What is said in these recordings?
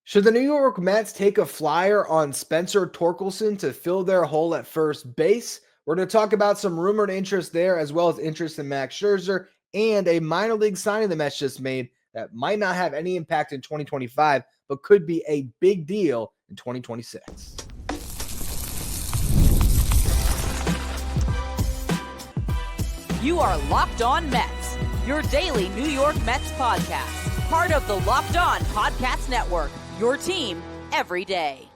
Should the New York Mets take a flyer on Spencer Torkelson to fill their hole at first base? We're going to talk about some rumored interest there, as well as interest in Max Scherzer and a minor league signing the Mets just made that might not have any impact in 2025, but could be a big deal in 2026. You are Locked On Mets, your daily New York Mets podcast, part of the Locked On Podcast Network, your team every day.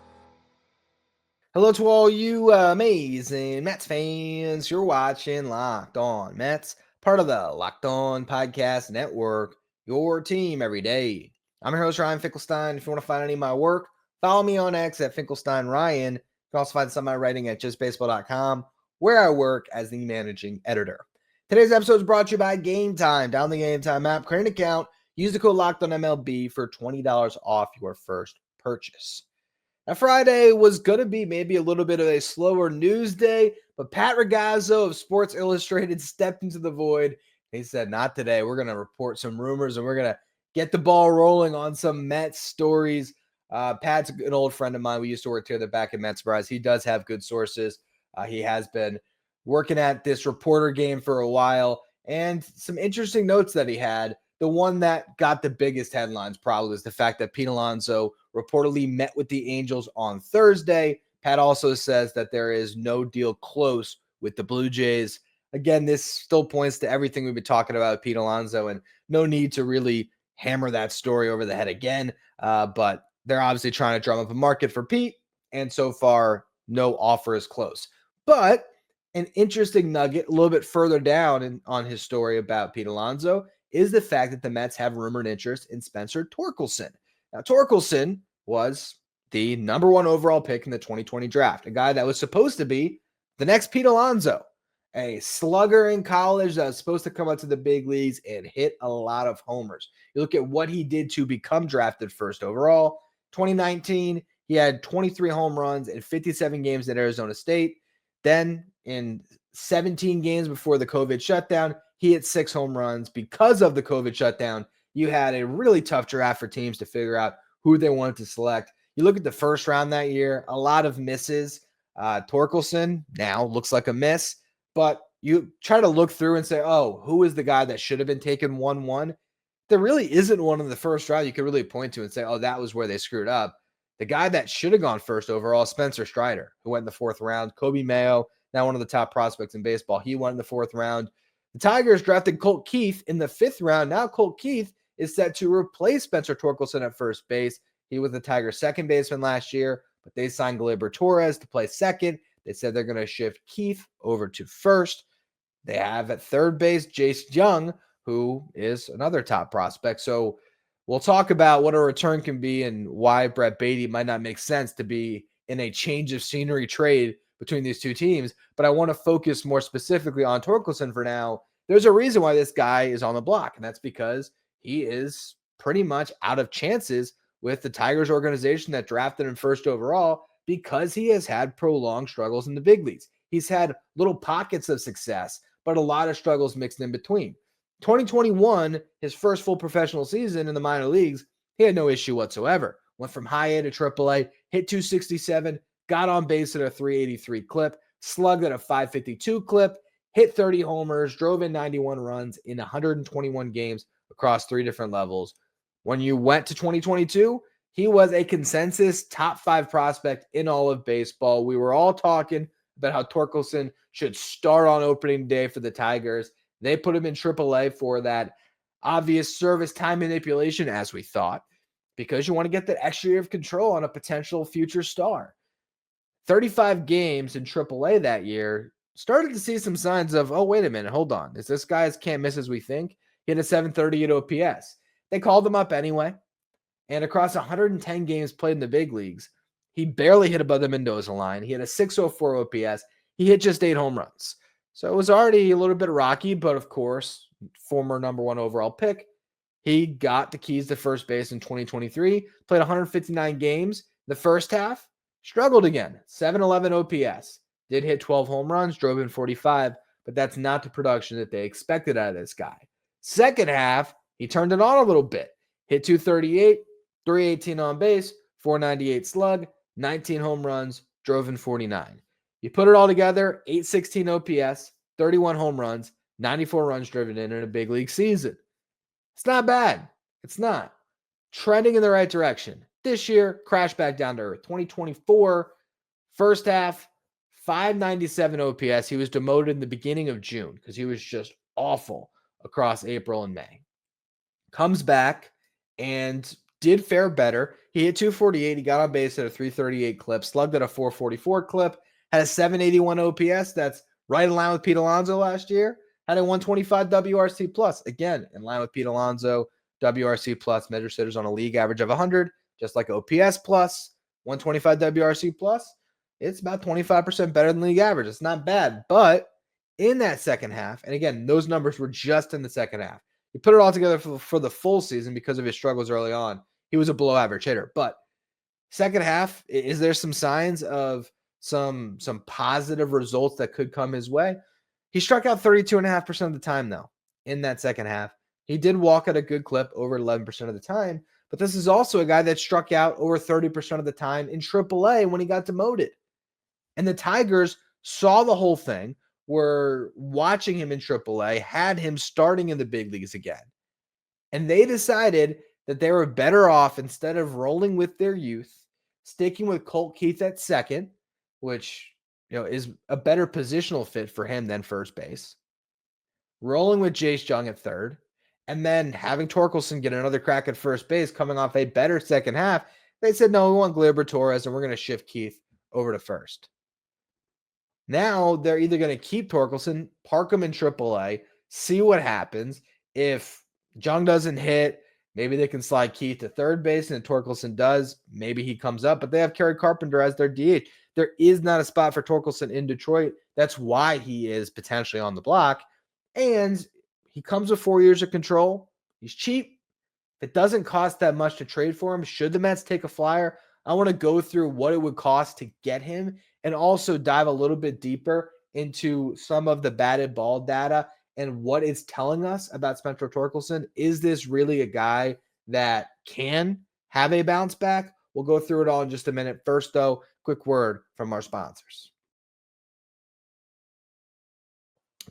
Hello to all you amazing Mets fans. You're watching Locked On Mets, part of the Locked On Podcast Network, your team every day. I'm your host, Ryan Finkelstein. If you want to find any of my work, follow me on X at Finkelstein Ryan. You can also find some of my writing at justbaseball.com, where I work as the managing editor. Today's episode is brought to you by Game Time. Download the Game Time app, create an account, use the code LOCKEDONMLB for $20 off your first purchase. Now, Friday was going to be maybe a little bit of a slower news day, but Pat Ragazzo of Sports Illustrated stepped into the void. He said, not today. We're going to report some rumors and we're going to get the ball rolling on some Mets stories. Pat's an old friend of mine. We used to work together back at Mets Bars. He does have good sources. He has been working at this reporter game for a while, and some interesting notes that he had. The one that got the biggest headlines probably was the fact that Pete Alonso reportedly met with the Angels on Thursday. Pat also says that there is no deal close with the Blue Jays. Again, this still points to everything we've been talking about with Pete Alonso, and no need to really hammer that story over the head again. But they're obviously trying to drum up a market for Pete, and so far, no offer is close. But an interesting nugget a little bit further down on his story about Pete Alonso is the fact that the Mets have rumored interest in Spencer Torkelson. Now, Torkelson was the number one overall pick in the 2020 draft, a guy that was supposed to be the next Pete Alonso, a slugger in college that was supposed to come up to the big leagues and hit a lot of homers. You look at what he did to become drafted first overall. 2019, he had 23 home runs in 57 games at Arizona State. Then in 17 games before the COVID shutdown, he hit 6 home runs. Because of the COVID shutdown, you had a really tough draft for teams to figure out who they wanted to select. You look at the first round that year, a lot of misses. Torkelson now looks like a miss, but you try to look through and say, oh, who is the guy that should have been taken 1-1? There really isn't one in the first round you could really point to and say, oh, that was where they screwed up. The guy that should have gone first overall, Spencer Strider, who went in the fourth round. Kobe Mayo, now one of the top prospects in baseball. He went in the fourth round. The Tigers drafted Colt Keith in the fifth round. Now Colt Keith is set to replace Spencer Torkelson at first base. He was the Tigers' second baseman last year, but they signed Gleyber Torres to play second. They said they're going to shift Keith over to first. They have at third base Jace Jung, who is another top prospect. So we'll talk about what a return can be and why Brett Beatty might not make sense to be in a change of scenery trade between these two teams. But I want to focus more specifically on Torkelson for now. There's a reason why this guy is on the block, and that's because he is pretty much out of chances with the Tigers organization that drafted him first overall because he has had prolonged struggles in the big leagues. He's had little pockets of success, but a lot of struggles mixed in between. 2021, his first full professional season in the minor leagues, he had no issue whatsoever. Went from high A to AAA, hit 267, got on base at a 383 clip, slugged at a 552 clip, hit 30 homers, drove in 91 runs in 121 games across 3 different levels. When you went to 2022, he was a consensus top 5 prospect in all of baseball. We were all talking about how Torkelson should start on opening day for the Tigers. They put him in AAA for that obvious service time manipulation, as we thought, because you want to get that extra year of control on a potential future star. 35 games in AAA that year, started to see some signs of, oh, wait a minute, hold on. Is this guy's can't miss as we think? He had a 738 OPS. They called him up anyway, and across 110 games played in the big leagues, he barely hit above the Mendoza line. He had a 604 OPS. He hit just 8 home runs. So it was already a little bit rocky, but of course, former number 1 overall pick, he got the keys to first base in 2023, played 159 games. The first half, struggled again, 711 OPS, did hit 12 home runs, drove in 45, but that's not the production that they expected out of this guy. Second half, he turned it on a little bit, hit 238, 318 on base, .498 slug, 19 home runs, drove in 49. You put it all together, 816 OPS, 31 home runs, 94 runs driven in a big league season. It's not bad. It's not. Trending in the right direction. This year, crashed back down to earth. 2024, first half, 597 OPS. He was demoted in the beginning of June because he was just awful across April and May. Comes back and did fare better. He hit 248. He got on base at a 338 clip, slugged at a 444 clip, had a 781 OPS. That's right in line with Pete Alonso last year. Had a 125 WRC plus. Again, in line with Pete Alonso. WRC plus measures hitters on a league average of 100, just like OPS plus, 125 WRC plus. It's about 25% better than league average. It's not bad. But in that second half, and again, those numbers were just in the second half. You put it all together for the full season because of his struggles early on. He was a below average hitter. But second half, is there some signs of some positive results that could come his way? He struck out 32.5% of the time, though, in that second half. He did walk at a good clip over 11% of the time, but this is also a guy that struck out over 30% of the time in AAA when he got demoted. And the Tigers saw the whole thing, were watching him in AAA, had him starting in the big leagues again. And they decided that they were better off, instead of rolling with their youth, sticking with Colt Keith at second, which is a better positional fit for him than first base, rolling with Jace Jung at third, and then having Torkelson get another crack at first base coming off a better second half. They said, no, we want Gleyber Torres, and we're going to shift Keith over to first. Now they're either going to keep Torkelson, park him in AAA, see what happens. If Jung doesn't hit, maybe they can slide Keith to third base, and if Torkelson does, maybe he comes up. But they have Kerry Carpenter as their DH. There is not a spot for Torkelson in Detroit. That's why he is potentially on the block. And he comes with 4 years of control. He's cheap. It doesn't cost that much to trade for him. Should the Mets take a flyer, I want to go through what it would cost to get him and also dive a little bit deeper into some of the batted ball data and what it's telling us about Spencer Torkelson. Is this really a guy that can have a bounce back? We'll go through it all in just a minute. First, though, quick word from our sponsors.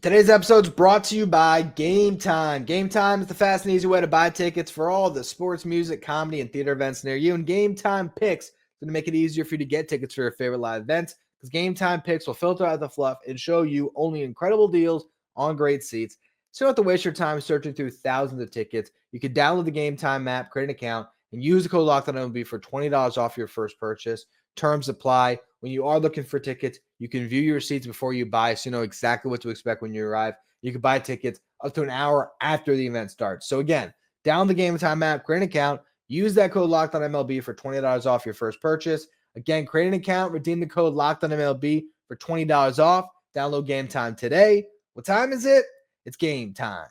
Today's episode is brought to you by Game Time. Game Time is the fast and easy way to buy tickets for all the sports, music, comedy, and theater events near you. And Game Time Picks is going to make it easier for you to get tickets for your favorite live events, because Game Time Picks will filter out the fluff and show you only incredible deals on great seats. So you don't have to waste your time searching through thousands of tickets. You can download the Game Time app, create an account, and use the code LOCKEDONMLB for $20 off your first purchase. Terms apply. When you are looking for tickets, you can view your seats before you buy, so you know exactly what to expect when you arrive. You can buy tickets up to an hour after the event starts. So again, download the Game Time app, create an account, use that code LOCKEDONMLB for $20 off your first purchase. Again, create an account, redeem the code LOCKEDONMLB for $20 off. Download Game Time today. What time is it? It's game time.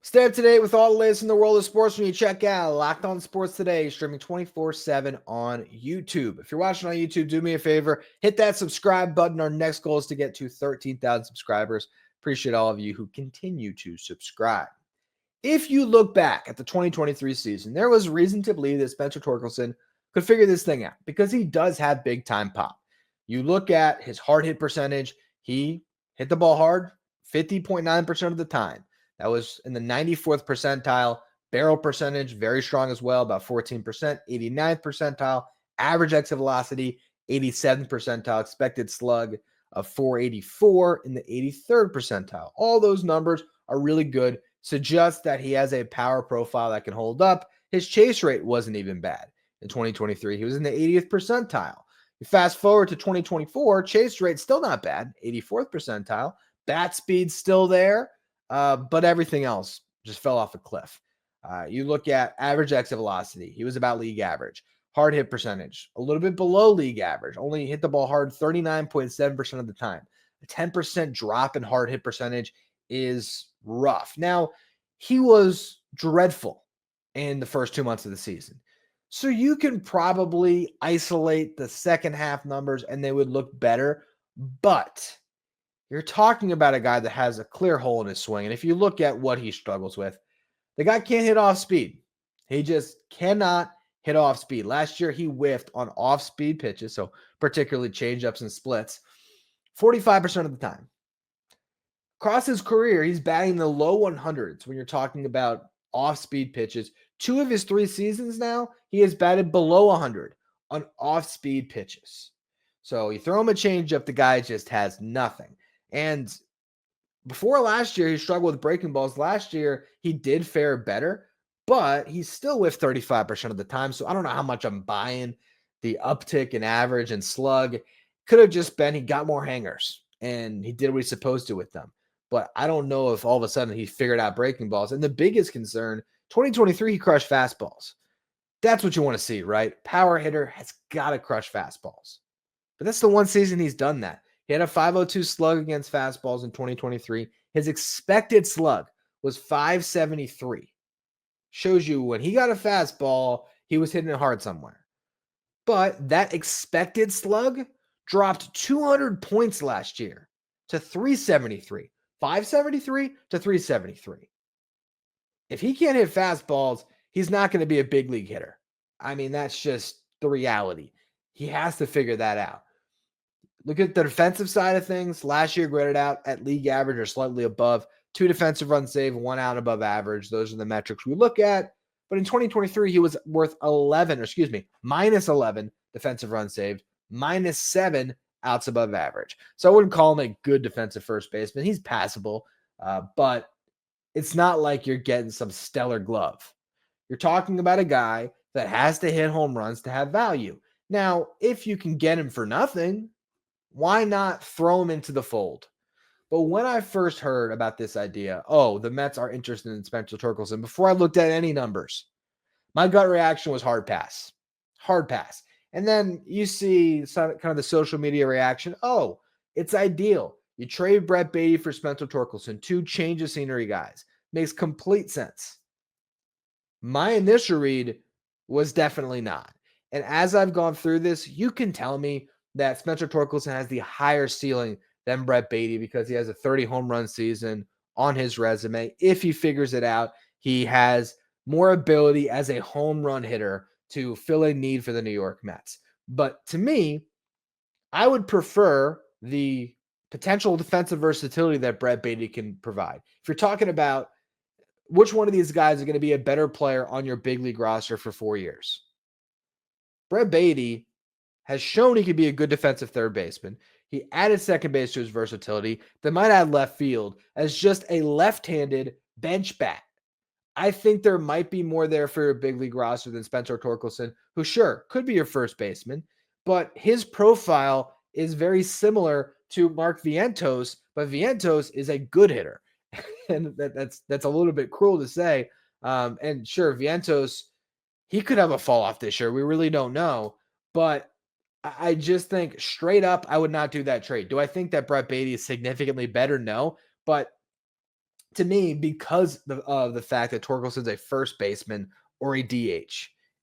Stay up to date with all the latest in the world of sports when you check out Locked On Sports Today, streaming 24/7 on YouTube. If you're watching on YouTube, do me a favor, hit that subscribe button. Our next goal is to get to 13,000 subscribers. Appreciate all of you who continue to subscribe. If you look back at the 2023 season, there was reason to believe that Spencer Torkelson could figure this thing out because he does have big time pop. You look at his hard hit percentage, he hit the ball hard 50.9% of the time. That was in the 94th percentile. Barrel percentage, very strong as well, about 14%. 89th percentile. Average exit velocity, 87th percentile. Expected slug of 484 in the 83rd percentile. All those numbers are really good. Suggest that he has a power profile that can hold up. His chase rate wasn't even bad. In 2023, he was in the 80th percentile. You fast forward to 2024, chase rate still not bad, 84th percentile. Bat speed still there. But everything else just fell off a cliff. You look at average exit velocity. He was about league average. Hard hit percentage, a little bit below league average. Only hit the ball hard 39.7% of the time. A 10% drop in hard hit percentage is rough. Now, he was dreadful in the first 2 months of the season. So you can probably isolate the second half numbers and they would look better. But you're talking about a guy that has a clear hole in his swing. And if you look at what he struggles with, the guy can't hit off speed. He just cannot hit off speed. Last year, he whiffed on off-speed pitches, so particularly changeups and splits, 45% of the time. Across his career, he's batting the low 100s when you're talking about off-speed pitches. 2 of his 3 seasons now, he has batted below 100 on off-speed pitches. So you throw him a changeup, the guy just has nothing. And before last year, he struggled with breaking balls. Last year, he did fare better, but he's still with 35% of the time. So I don't know how much I'm buying the uptick in average and slug. Could have just been he got more hangers and he did what he's supposed to with them. But I don't know if all of a sudden he figured out breaking balls. And the biggest concern, 2023, he crushed fastballs. That's what you want to see, right? Power hitter has got to crush fastballs. But that's the one season he's done that. He had a 502 slug against fastballs in 2023. His expected slug was 573. Shows you when he got a fastball, he was hitting it hard somewhere. But that expected slug dropped 200 points last year to 373. 573 to 373. If he can't hit fastballs, he's not going to be a big league hitter. I mean, that's just the reality. He has to figure that out. Look at the defensive side of things. Last year, graded out at league average or slightly above. 2 defensive runs saved, 1 out above average. Those are the metrics we look at. But in 2023, he was worth minus 11 defensive runs saved, minus 7 outs above average. So I wouldn't call him a good defensive first baseman. He's passable, but it's not like you're getting some stellar glove. You're talking about a guy that has to hit home runs to have value. Now, if you can get him for nothing, why not throw him into the fold? But when I first heard about this idea, the Mets are interested in Spencer Torkelson, before I looked at any numbers, my gut reaction was hard pass. Hard pass. And then you see kind of the social media reaction. It's ideal. You trade Brett Baty for Spencer Torkelson, 2 change of scenery guys. Makes complete sense. My initial read was definitely not. And as I've gone through this, you can tell me that Spencer Torkelson has the higher ceiling than Brett Baty because he has a 30 home run season on his resume. If he figures it out, he has more ability as a home run hitter to fill a need for the New York Mets. But to me, I would prefer the potential defensive versatility that Brett Baty can provide. If you're talking about which one of these guys is going to be a better player on your big league roster for 4 years, Brett Baty has shown he could be a good defensive third baseman. He added second base to his versatility. They might add left field as just a left-handed bench bat. I think there might be more there for your big league roster than Spencer Torkelson, who sure could be your first baseman, but his profile is very similar to Mark Vientos, but Vientos is a good hitter. And that's a little bit cruel to say. And sure, Vientos, he could have a fall off this year. We really don't know, but I just think straight up, I would not do that trade. Do I think that Brett Baty is significantly better? No. But to me, because of the fact that Torkelson's a first baseman or a DH,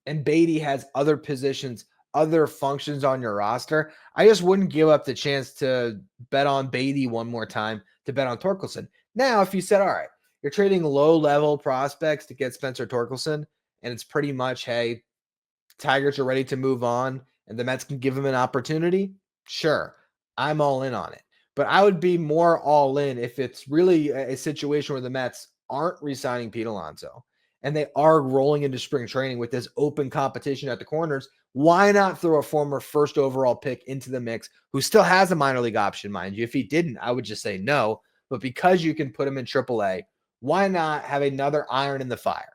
and Baty has other positions, other functions on your roster, I just wouldn't give up the chance to bet on Baty one more time to bet on Torkelson. Now, if you said, all right, you're trading low-level prospects to get Spencer Torkelson, and it's pretty much, hey, Tigers are ready to move on, and the Mets can give him an opportunity, sure, I'm all in on it. But I would be more all in if it's really a situation where the Mets aren't re-signing Pete Alonso and they are rolling into spring training with this open competition at the corners. Why not throw a former first overall pick into the mix who still has a minor league option, mind you? If he didn't, I would just say no. But because you can put him in AAA, why not have another iron in the fire?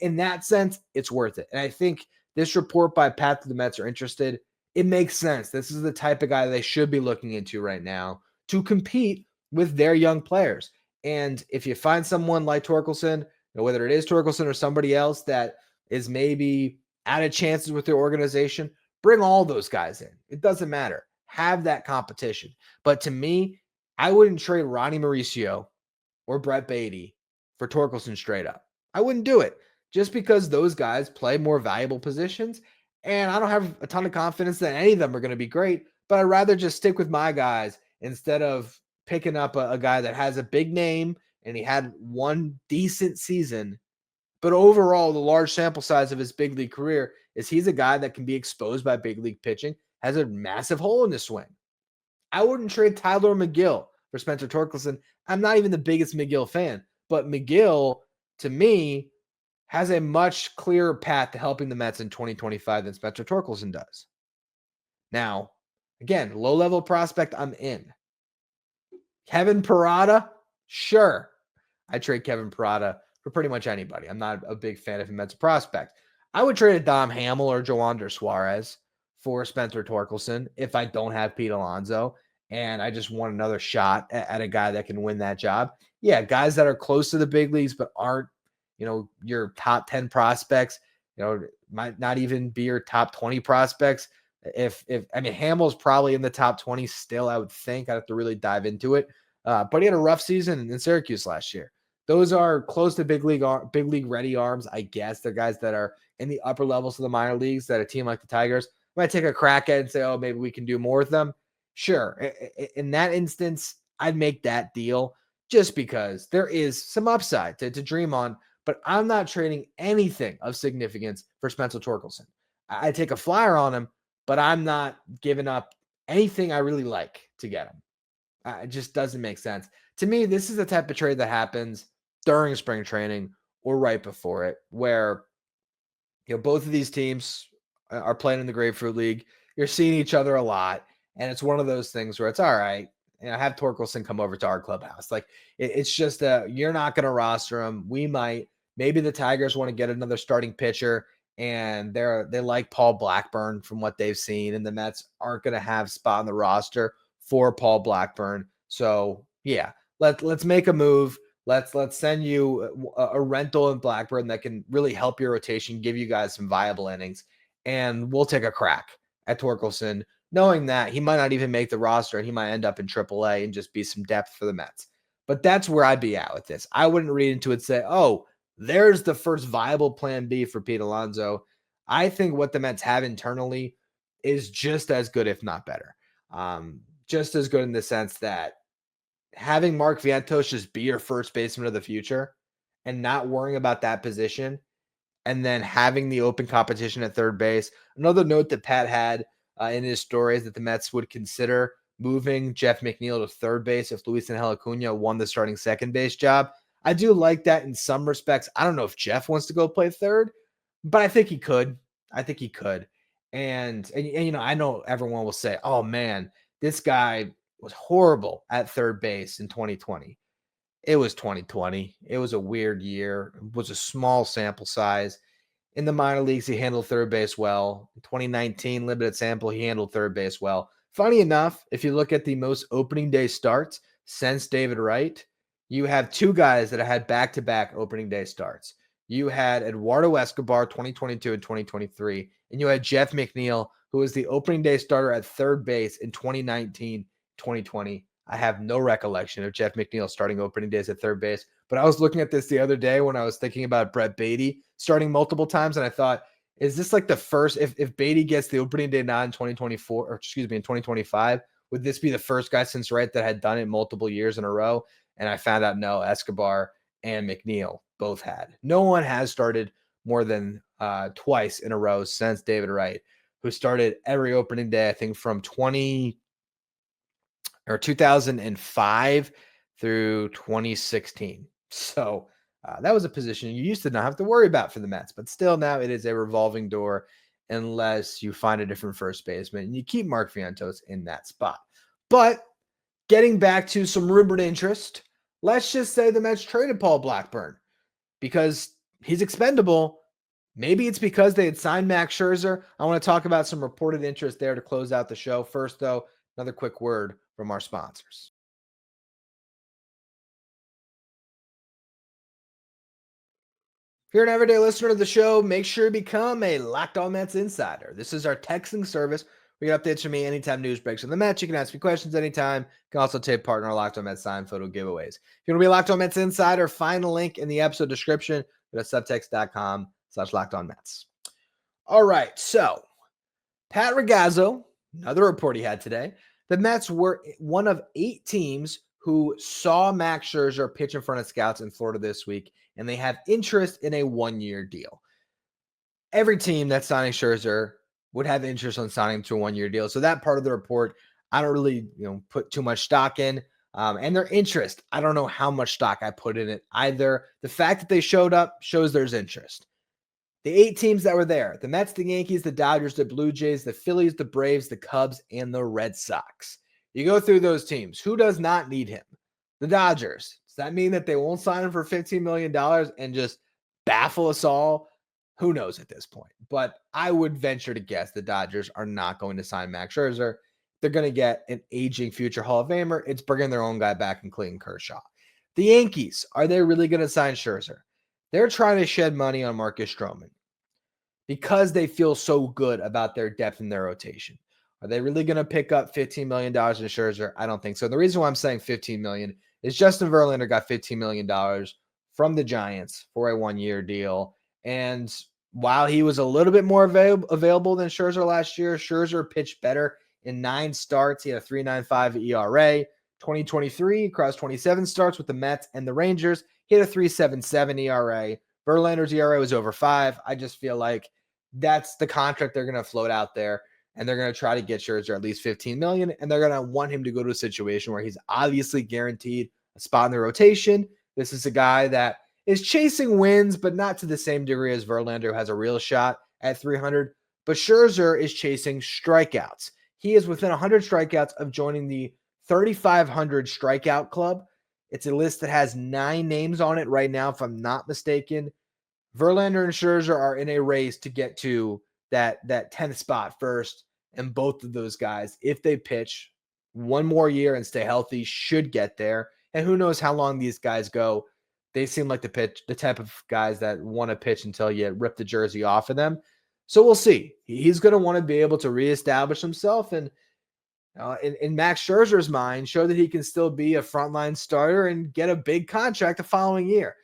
In that sense, it's worth it. And I think this report by Pat that the Mets are interested, it makes sense. This is the type of guy they should be looking into right now to compete with their young players. And if you find someone like Torkelson, whether it is Torkelson or somebody else that is maybe out of chances with their organization, bring all those guys in. It doesn't matter. Have that competition. But to me, I wouldn't trade Ronnie Mauricio or Brett Baty for Torkelson straight up. I wouldn't do it just because those guys play more valuable positions. And I don't have a ton of confidence that any of them are going to be great, but I'd rather just stick with my guys instead of picking up a guy that has a big name and he had one decent season, But overall, the large sample size of his big league career is he's a guy that can be exposed by big league pitching, has a massive hole in his swing. I wouldn't trade Tyler McGill for Spencer Torkelson. I'm not even the biggest McGill fan, but McGill, to me, has a much clearer path to helping the Mets in 2025 than Spencer Torkelson does. Now, again, low-level prospect, I'm in. Kevin Parada, sure. I trade Kevin Parada for pretty much anybody. I'm not a big fan of him as a prospect. I would trade a Dom Hamill or Joander Suarez for Spencer Torkelson if I don't have Pete Alonso and I just want another shot at a guy that can win that job. Yeah, guys that are close to the big leagues but aren't, your top 10 prospects, might not even be your top 20 prospects. Hamill's probably in the top 20 still, I would think. I'd have to really dive into it. But he had a rough season in Syracuse last year. Those are close to big league ready arms, I guess. They're guys that are in the upper levels of the minor leagues that a team like the Tigers might take a crack at and say, oh, maybe we can do more with them. Sure. In that instance, I'd make that deal just because there is some upside to dream on. But I'm not trading anything of significance for Spencer Torkelson. I take a flyer on him, but I'm not giving up anything I really like to get him. It just doesn't make sense. To me, this is the type of trade that happens during spring training or right before it, where both of these teams are playing in the Grapefruit League. You're seeing each other a lot, and it's one of those things where it's all right. Have Torkelson come over to our clubhouse. Like it's just you're not going to roster him. We might. Maybe the Tigers want to get another starting pitcher, and they like Paul Blackburn from what they've seen, and the Mets aren't going to have spot on the roster for Paul Blackburn. So yeah, let's make a move. Let's send you a rental in Blackburn that can really help your rotation, give you guys some viable innings, and we'll take a crack at Torkelson, knowing that he might not even make the roster and he might end up in AAA and just be some depth for the Mets. But that's where I'd be at with this. I wouldn't read into it and say, oh, there's the first viable plan B for Pete Alonso. I think what the Mets have internally is just as good, if not better. Just as good in the sense that having Mark Vientos just be your first baseman of the future and not worrying about that position, and then having the open competition at third base. Another note that Pat had in his story is that the Mets would consider moving Jeff McNeil to third base if Luis Angel Acuna won the starting second base job. I do like that in some respects. I don't know if Jeff wants to go play third, but I think he could. And I know everyone will say, oh man, this guy was horrible at third base in 2020. It was 2020. It was a weird year. It was a small sample size. In the minor leagues, he handled third base well. In 2019, limited sample, he handled third base well. Funny enough, if you look at the most opening day starts since David Wright, you have two guys that had back-to-back opening day starts. You had Eduardo Escobar, 2022 and 2023, and you had Jeff McNeil, who was the opening day starter at third base in 2019, 2020. I have no recollection of Jeff McNeil starting opening days at third base, but I was looking at this the other day when I was thinking about Brett Beatty starting multiple times, and I thought, is this like the first, if Beatty gets the opening day nod in 2024, or excuse me, in 2025, would this be the first guy since Wright that had done it multiple years in a row? And I found out, no, Escobar and McNeil both had. No one has started more than twice in a row since David Wright, who started every opening day, I think from 2005 through 2016. So that was a position you used to not have to worry about for the Mets, but still now it is a revolving door unless you find a different first baseman and you keep Mark Vientos in that spot. But getting back to some rumored interest, let's just say the Mets traded Paul Blackburn because he's expendable. Maybe it's because they had signed Max Scherzer. I want to talk about some reported interest there to close out the show. First, though, another quick word from our sponsors. If you're an everyday listener to the show, make sure to become a Locked On Mets insider. This is our texting service. We get updates from me anytime news breaks on the Mets. You can ask me questions anytime. You can also take part in our Locked On Mets signed photo giveaways. If you want to be a Locked On Mets insider, find the link in the episode description. Go to subtext.com/LockedOnMets. All right, so Pat Ragazzo, another report he had today, the Mets were one of 8 teams who saw Max Scherzer pitch in front of scouts in Florida this week and they have interest in a 1-year deal. Every team that's signing Scherzer would have interest on signing him to a 1-year deal. So that part of the report, I don't really, put too much stock in. And their interest, I don't know how much stock I put in it either. The fact that they showed up shows there's interest. The 8 teams that were there, the Mets, the Yankees, the Dodgers, the Blue Jays, the Phillies, the Braves, the Cubs, and the Red Sox. You go through those teams. Who does not need him? The Dodgers. Does that mean that they won't sign him for $15 million and just baffle us all? Who knows at this point? But I would venture to guess the Dodgers are not going to sign Max Scherzer. They're going to get an aging future Hall of Famer. It's bringing their own guy back in Clayton Kershaw. The Yankees, are they really going to sign Scherzer? They're trying to shed money on Marcus Stroman because they feel so good about their depth in their rotation. Are they really going to pick up $15 million in Scherzer? I don't think so. The reason why I'm saying $15 million is Justin Verlander got $15 million from the Giants for a 1-year deal. And while he was a little bit more available than Scherzer last year, Scherzer pitched better in 9 starts. He had a 3.95 ERA. 2023, across 27 starts with the Mets and the Rangers, he had a 3.77 ERA. Verlander's ERA was over 5. I just feel like that's the contract they're going to float out there, and they're going to try to get Scherzer at least $15 million, and they're going to want him to go to a situation where he's obviously guaranteed a spot in the rotation. This is a guy that is chasing wins, but not to the same degree as Verlander, who has a real shot at 300. But Scherzer is chasing strikeouts. He is within 100 strikeouts of joining the 3,500 strikeout club. It's a list that has 9 names on it right now, if I'm not mistaken. Verlander and Scherzer are in a race to get to that 10th spot first, and both of those guys, if they pitch one more year and stay healthy, should get there. And who knows how long these guys go. They seem like the type of guys that want to pitch until you rip the jersey off of them. So we'll see. He's going to want to be able to reestablish himself and in Max Scherzer's mind, show that he can still be a frontline starter and get a big contract the following year.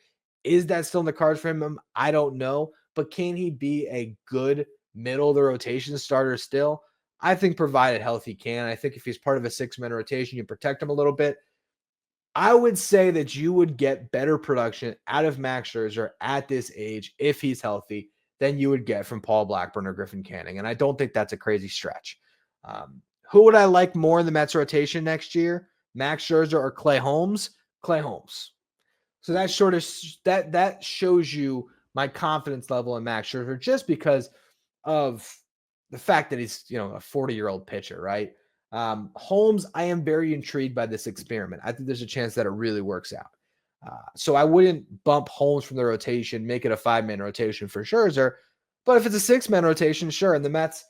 Is that still in the cards for him? I don't know. But can he be a good middle of the rotation starter still? I think provided health he can. I think if he's part of a 6-man rotation, you protect him a little bit. I would say that you would get better production out of Max Scherzer at this age if he's healthy than you would get from Paul Blackburn or Griffin Canning. And I don't think that's a crazy stretch. Who would I like more in the Mets rotation next year? Max Scherzer or Clay Holmes? Clay Holmes. So that shows you my confidence level in Max Scherzer just because of the fact that he's, a 40-year-old pitcher, right? Holmes, I am very intrigued by this experiment. I think there's a chance that it really works out. So I wouldn't bump Holmes from the rotation, make it a 5-man rotation for Scherzer. But if it's a 6-man rotation, sure. And the Mets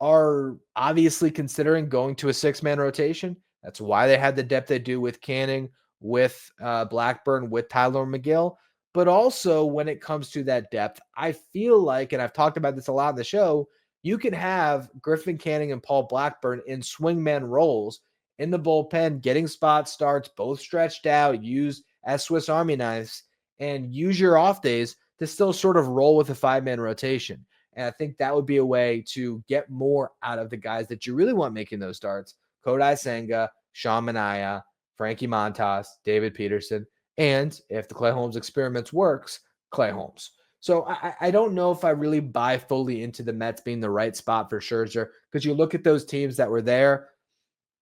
are obviously considering going to a 6-man rotation. That's why they had the depth they do with Canning, with Blackburn, with Tyler McGill. But also when it comes to that depth, I feel like, and I've talked about this a lot in the show, you can have Griffin Canning and Paul Blackburn in swingman roles in the bullpen, getting spot starts, both stretched out, used as Swiss Army knives, and use your off days to still sort of roll with a 5-man rotation. And I think that would be a way to get more out of the guys that you really want making those starts. Kodai Senga, Sean Manaea, Frankie Montas, David Peterson, and if the Clay Holmes experiments works, Clay Holmes. So I don't know if I really buy fully into the Mets being the right spot for Scherzer, because you look at those teams that were there.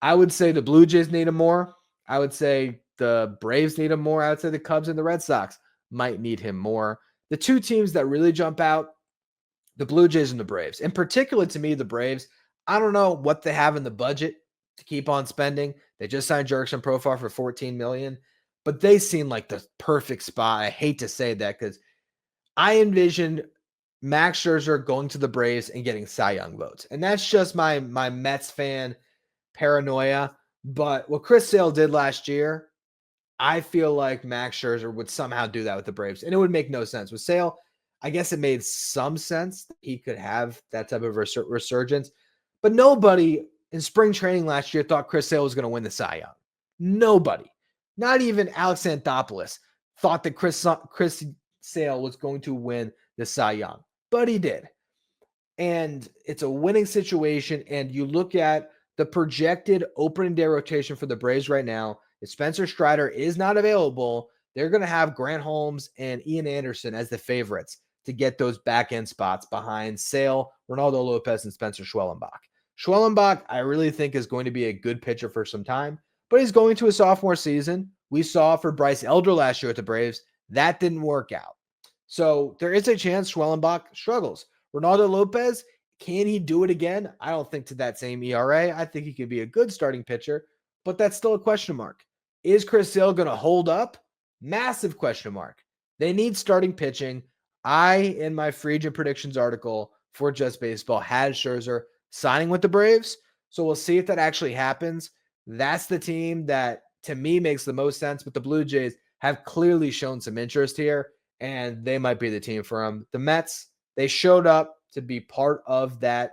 I would say the Blue Jays need him more. I would say the Braves need him more. I would say the Cubs and the Red Sox might need him more. The 2 teams that really jump out, the Blue Jays and the Braves. In particular, to me, the Braves, I don't know what they have in the budget to keep on spending. They just signed Jurickson Profar for $14 million, but they seem like the perfect spot. I hate to say that because I envisioned Max Scherzer going to the Braves and getting Cy Young votes. And that's just my Mets fan paranoia. But what Chris Sale did last year, I feel like Max Scherzer would somehow do that with the Braves. And it would make no sense. With Sale, I guess it made some sense that he could have that type of resurgence. But nobody in spring training last year thought Chris Sale was going to win the Cy Young. Nobody. Not even Alex Anthopoulos thought that Chris Sale was going to win the Cy Young. But he did. And it's a winning situation. And you look at the projected opening day rotation for the Braves right now. If Spencer Strider is not available, they're going to have Grant Holmes and Ian Anderson as the favorites to get those back end spots behind Sale, Ronaldo Lopez, and Spencer Schwellenbach. Schwellenbach, I really think, is going to be a good pitcher for some time, but he's going to a sophomore season. We saw for Bryce Elder last year at the Braves, that didn't work out. So there is a chance Schwellenbach struggles. Ronaldo Lopez, can he do it again? I don't think to that same ERA. I think he could be a good starting pitcher, but that's still a question mark. Is Chris Sale going to hold up? Massive question mark. They need starting pitching. I, in my free agent predictions article for Just Baseball, had Scherzer signing with the Braves. So we'll see if that actually happens. That's the team that, to me, makes the most sense. But the Blue Jays have clearly shown some interest here, and they might be the team for them. The Mets, they showed up to be part of that,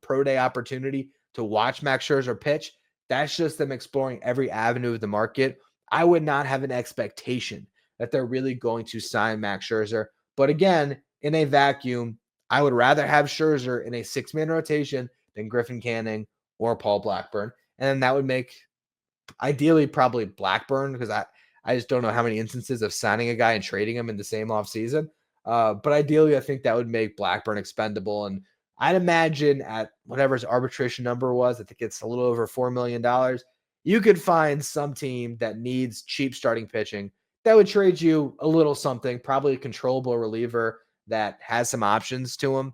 pro day opportunity to watch Max Scherzer pitch. That's just them exploring every avenue of the market. I would not have an expectation that they're really going to sign Max Scherzer. But again, in a vacuum, I would rather have Scherzer in a 6-man rotation than Griffin Canning or Paul Blackburn. And then that would make, ideally, probably Blackburn, because I just don't know how many instances of signing a guy and trading him in the same offseason. But ideally, I think that would make Blackburn expendable. And I'd imagine at whatever his arbitration number was, I think it's a little over $4 million, you could find some team that needs cheap starting pitching that would trade you a little something, probably a controllable reliever that has some options to him,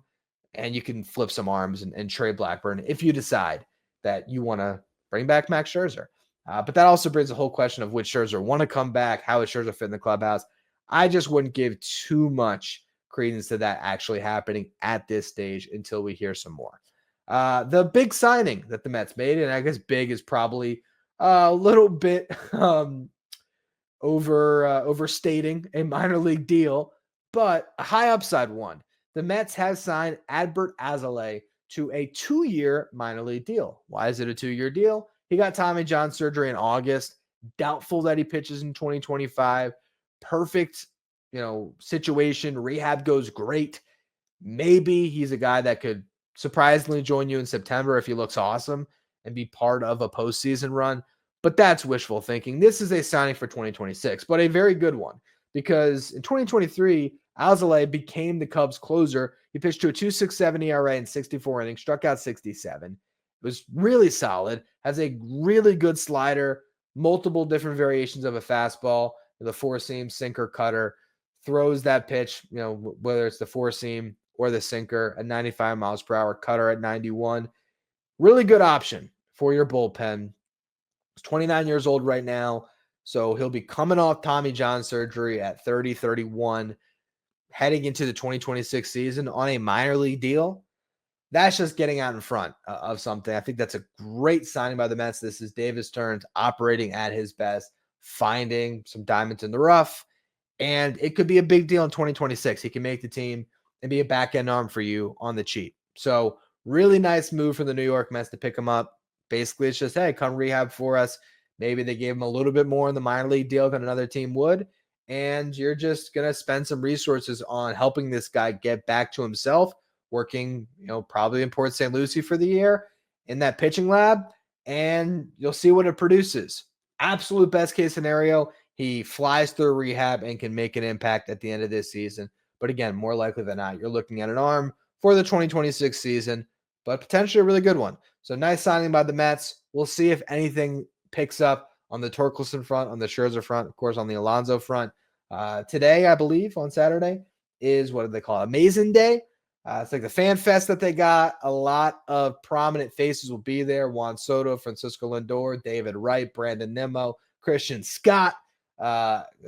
and you can flip some arms and trade Blackburn if you decide that you want to bring back Max Scherzer. But that also brings the whole question of which Scherzer want to come back, how is Scherzer fit in the clubhouse. I just wouldn't give too much credence to that actually happening at this stage until we hear some more. The big signing that the Mets made, and I guess big is probably a little bit overstating a minor league deal, but a high upside one. The Mets have signed Adbert Alzolay to a 2-year minor league deal. Why is it a 2-year deal? He got Tommy John surgery in August. Doubtful that he pitches in 2025. Perfect, situation. Rehab goes great. Maybe he's a guy that could surprisingly join you in September if he looks awesome and be part of a postseason run. But that's wishful thinking. This is a signing for 2026, but a very good one, because in 2023, Alzolay became the Cubs closer. He pitched to a 2.67 ERA in 64 innings, struck out 67. It was really solid, has a really good slider, multiple different variations of a fastball, the four-seam, sinker, cutter, throws that pitch, whether it's the four-seam or the sinker at 95 miles per hour, cutter at 91. Really good option for your bullpen. He's 29 years old right now, so he'll be coming off Tommy John surgery at 30, 31, heading into the 2026 season on a minor league deal. That's just getting out in front of something. I think that's a great signing by the Mets. This is Davis Stearns operating at his best, finding some diamonds in the rough, and it could be a big deal in 2026. He can make the team and be a back-end arm for you on the cheap. So really nice move for the New York Mets to pick him up. Basically, it's just, hey, come rehab for us. Maybe they gave him a little bit more in the minor league deal than another team would, and you're just going to spend some resources on helping this guy get back to himself, working, probably in Port St. Lucie for the year in that pitching lab, and you'll see what it produces. Absolute best case scenario, he flies through rehab and can make an impact at the end of this season. But again, more likely than not, you're looking at an arm for the 2026 season, but potentially a really good one. So nice signing by the Mets. We'll see if anything picks up on the Torkelson front, on the Scherzer front, of course, on the Alonso front. Today, I believe, on Saturday, is what do they call it? Amazing Day. It's like the fan fest that they got. A lot of prominent faces will be there. Juan Soto, Francisco Lindor, David Wright, Brandon Nimmo, Christian Scott.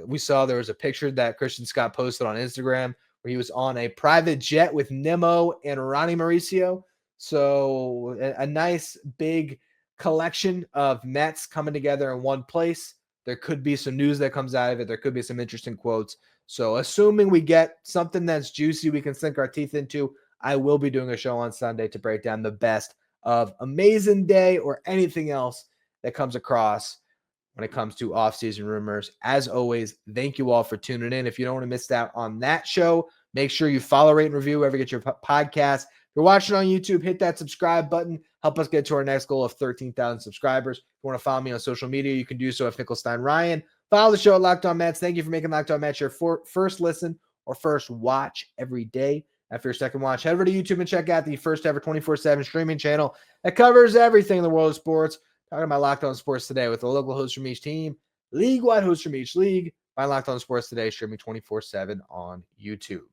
We saw there was a picture that Christian Scott posted on Instagram where he was on a private jet with Nimmo and Ronnie Mauricio. So a nice big collection of Mets coming together in one place. There could be some news that comes out of it. There could be some interesting quotes. So assuming we get something that's juicy we can sink our teeth into, I will be doing a show on Sunday to break down the best of Amazing Day or anything else that comes across when it comes to offseason rumors. As always, thank you all for tuning in. If you don't want to miss out on that show, make sure you follow, rate, and review wherever you get your podcast. If you're watching on YouTube, hit that subscribe button. Help us get to our next goal of 13,000 subscribers. If you want to follow me on social media, you can do so at Finkelstein Ryan Follow the show at Locked On Mets. Thank you for making Locked On Mets your first listen or first watch every day. After your second watch, head over to YouTube and check out the first ever 24/7 streaming channel that covers everything in the world of sports. Talking about Locked On Sports Today with the local hosts from each team, league-wide hosts from each league. Find Locked On Sports Today streaming 24/7 on YouTube.